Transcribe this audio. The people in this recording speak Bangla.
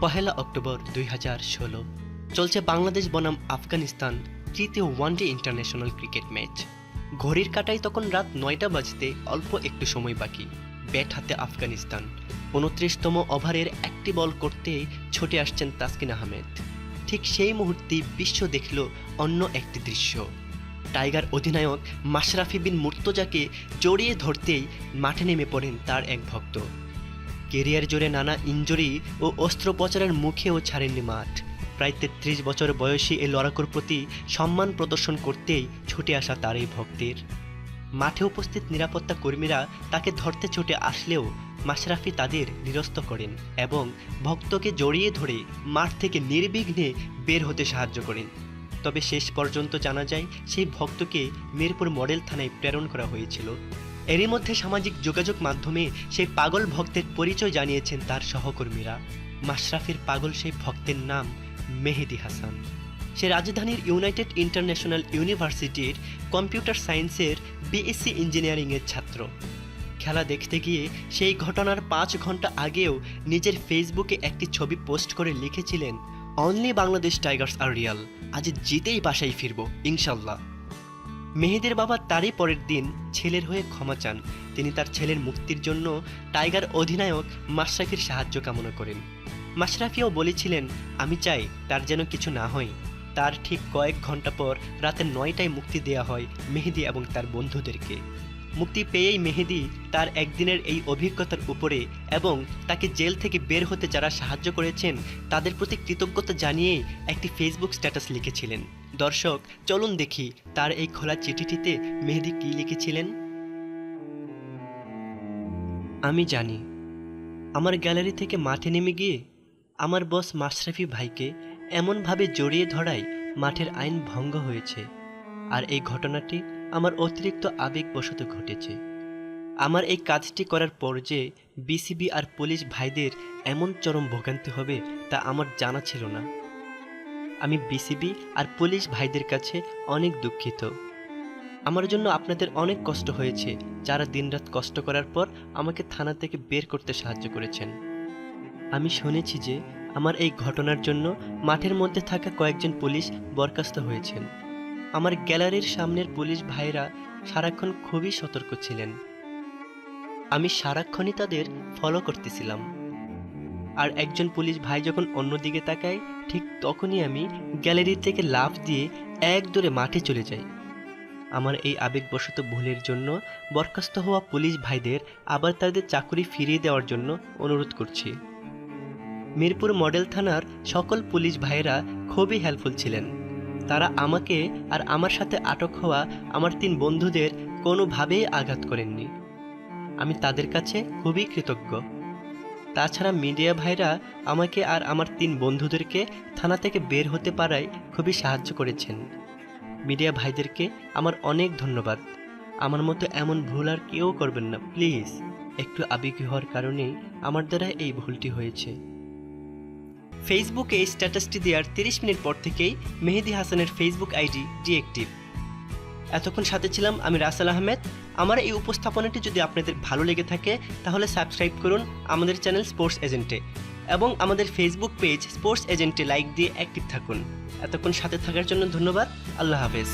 পহেলা অক্টোবর 2016 চলছে বাংলাদেশ বনাম আফগানিস্তান তৃতীয় ওয়ানডে ইন্টারন্যাশনাল ক্রিকেট ম্যাচ। ঘড়ির কাঁটায় তখন রাত 9টা বাজতে অল্প একটু সময় বাকি। ব্যাট হাতে আফগানিস্তান 29তম ওভারের একটি বল করতেই ছুটে আসছেন তাসকিন আহমেদ। ঠিক সেই মুহূর্তে বিশ্ব দেখল অন্য একটি দৃশ্য। টাইগার অধিনায়ক মাশরাফি বিন মুর্তজাকে জড়িয়ে ধরতেই মাঠে নেমে পড়েন তার এক ভক্ত। কেরিয়ার জুড়ে নানা ইনজুরি ও অস্ত্রোপচারের মুখেও ছাড়েননি মাঠ। প্রায় 33 বছর বয়সী এই লড়াকুর প্রতি সম্মান প্রদর্শন করতেই ছুটে আসা তার এই ভক্তের। মাঠে উপস্থিত নিরাপত্তা কর্মীরা তাকে ধরতে ছুটে আসলেও মাশরাফি তাদের নিরস্ত করেন এবং ভক্তকে জড়িয়ে ধরে মাঠ থেকে নির্বিঘ্নে বের হতে সাহায্য করেন। তবে শেষ পর্যন্ত জানা যায় সেই ভক্তকে মিরপুর মডেল থানায় প্রেরণ করা হয়েছিল। এরই মধ্যে সামাজিক যোগাযোগ মাধ্যমে সেই পাগল ভক্তের পরিচয় জানিয়েছেন তার সহকর্মীরা। মাশরাফির পাগল সেই ভক্তের নাম মেহেদী হাসান। সে রাজধানীর ইউনাইটেড ইন্টারন্যাশনাল ইউনিভার্সিটির কম্পিউটার সায়েন্সের বিএসসি ইঞ্জিনিয়ারিংয়ের ছাত্র। খেলা দেখতে গিয়ে সেই ঘটনার 5 ঘন্টা আগেও নিজের ফেসবুকে একটি ছবি পোস্ট করে লিখেছিলেন, অনলি বাংলাদেশ টাইগার্স আর রিয়াল, আজ জিতেই বাসায় ফিরব ইনশাল্লাহ। মেহেদীর বাবা তারই পরের দিন ছেলের হয়ে ক্ষমা চান। তিনি তার ছেলের মুক্তির জন্য টাইগার অধিনায়ক মাশরাফির সাহায্য কামনা করেন। মাশরাফিও বলেছিলেন, আমি চাই তার যেন কিছু না হয়। তার ঠিক কয়েক ঘন্টা পর রাতে 9টায় মুক্তি দেওয়া হয় মেহেদী এবং তার বন্ধুদেরকে। মুক্তি পেয়েই মেহেদী তার একদিনের এই অভিজ্ঞতার উপরে এবং তাকে জেল থেকে বের হতে যারা সাহায্য করেছেন তাদের প্রতি কৃতজ্ঞতা জানিয়েই একটি ফেসবুক স্ট্যাটাস লিখেছিলেন। দর্শক, চলুন দেখি তার এই খোলা চিঠিটিতে মেহেদী কী লিখেছিলেন। আমি জানি আমার গ্যালারি থেকে মাঠে নেমে গিয়ে আমার বস মাশরাফি ভাইকে এমনভাবে জড়িয়ে ধরায় মাঠের আইন ভঙ্গ হয়েছে, আর এই ঘটনাটি আমার অতিরিক্ত আবেগবশত ঘটেছে। আমার এই কাজটি করার পর যে বিসিবি আর পুলিশ ভাইদের এমন চরম ভোগান্তি হবে তা আমার জানা ছিল না। আমি বিসিবি আর পুলিশ ভাইদের কাছে অনেক দুঃখিত। আমার জন্য আপনাদের অনেক কষ্ট হয়েছে, যারা দিনরাত কষ্ট করার পর আমাকে থানা থেকে বের করতে সাহায্য করেছেন। আমি শুনেছি যে আমার এই ঘটনার জন্য মাঠের মধ্যে থাকা কয়েকজন পুলিশ বরখাস্ত হয়েছেন। আমার গ্যালারির সামনের পুলিশ ভাইরা সারাক্ষণ খুবই সতর্ক ছিলেন। আমি সারাক্ষণই তাদের ফলো করতেছিলাম। আর একজন পুলিশ ভাই যখন অন্যদিকে তাকায়, ঠিক তখনই আমি গ্যালারি থেকে লাফ দিয়ে এক দৌড়ে মাঠে চলে যাই। আমার এই আবেগবশত ভুলের জন্য বরখাস্ত হওয়া পুলিশ ভাইদের আবার তাদের চাকরি ফিরিয়ে দেওয়ার জন্য অনুরোধ করছি। মিরপুর মডেল থানার সকল পুলিশ ভাইয়েরা খুবই হেল্পফুল ছিলেন। তারা আমাকে আর আমার সাথে আটক হওয়া আমার 3 বন্ধুদের কোনোভাবেই আঘাত করেননি। আমি তাদের কাছে খুবই কৃতজ্ঞ। তাছাড়া মিডিয়া ভাইরা আমাকে আর আমার 3 বন্ধুদেরকে থানা থেকে বের হতে পারায় খুবই সাহায্য করেছেন। মিডিয়া ভাইদেরকে আমার অনেক ধন্যবাদ। আমার মতো এমন ভুল আর কেউ করবেন না প্লিজ। একটু আবেগী হওয়ার কারণেই আমার দ্বারা এই ভুলটি হয়েছে। ফেসবুকে এই স্ট্যাটাসটি দেওয়ার 30 মিনিট পর থেকেই মেহেদী হাসানের ফেসবুক আইডি ডিঅ্যাক্টিভ। এতক্ষণ সাথে ছিলাম আমি রাসেল আহমেদ। আমার এই উপস্থাপনাটি যদি আপনাদের ভালো লেগে থাকে তাহলে সাবস্ক্রাইব করুন আমাদের চ্যানেল স্পোর্টস এজেন্টে এবং আমাদের ফেসবুক পেজ স্পোর্টস এজেন্টে লাইক দিয়ে অ্যাক্টিভ থাকুন। এতক্ষণ সাথে থাকার জন্য ধন্যবাদ। আল্লাহ হাফেজ।